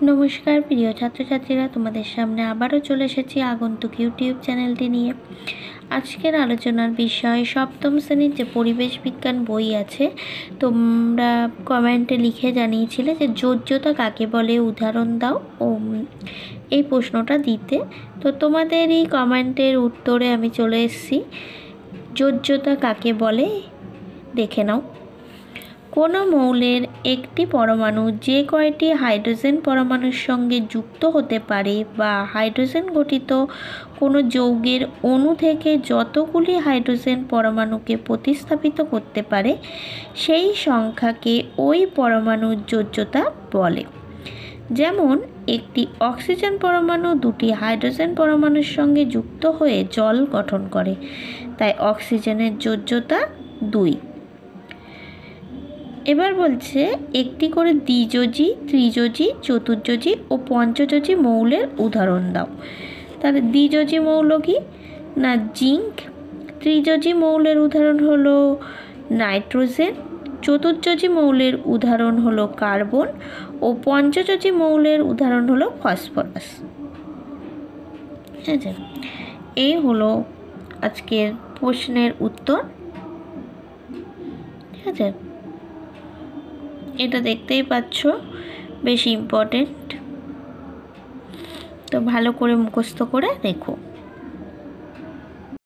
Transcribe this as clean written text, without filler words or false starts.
নমস্কার প্রিয় ছাত্রছাত্রীরা, তোমাদের সামনে আবারও চলে এসেছি আগন্তুক ইউটিউব চ্যানেলটি নিয়ে। আজকের আলোচনার বিষয় সপ্তম শ্রেণীর যে পরিবেশ বিজ্ঞান বই আছে, তোমরা কমেন্টে লিখে জানিয়েছিলে যে যোজ্যতা কাকে বলে, উদাহরণ দাও ও এই প্রশ্নটা দিতে। তো তোমাদের এই কমেন্টের উত্তরে আমি চলে এসেছি। যোজ্যতা কাকে বলে দেখে নাও। কোনো মৌলের একটি পরমাণু যে কয়টি হাইড্রোজেন পরমাণুর সঙ্গে যুক্ত হতে পারে বা হাইড্রোজেন গঠিত কোনো যৌগের অণু থেকে যতগুলি হাইড্রোজেন পরমাণুকে প্রতিস্থাপিত করতে পারে সেই সংখ্যাকে ওই পরমাণুর যোজ্যতা বলে। যেমন একটি অক্সিজেন পরমাণু দুটি হাইড্রোজেন পরমাণুর সঙ্গে যুক্ত হয়ে জল গঠন করে, তাই অক্সিজেনের যোজ্যতা 2। এবার বলছে একটি করে দ্বিযোজী, ত্রিযোজী, চতুর্যোজী ও পঞ্চযোজী মৌলের উদাহরণ দাও। তাহলে দ্বিযোজী মৌল কি না জিঙ্ক, ত্রিযোজী মৌলের উদাহরণ হলো নাইট্রোজেন, চতুর্যোজী মৌলের উদাহরণ হলো কার্বন ও পঞ্চযোজী মৌলের উদাহরণ হলো ফসফরাস। ঠিক আছে, এই হলো আজকের প্রশ্নের উত্তর। ঠিক আছে, এটা দেখতেই পাচ্ছ, বেশ ইম্পর্টেন্ট, তো ভালো করে মুখস্থ করে রেখো।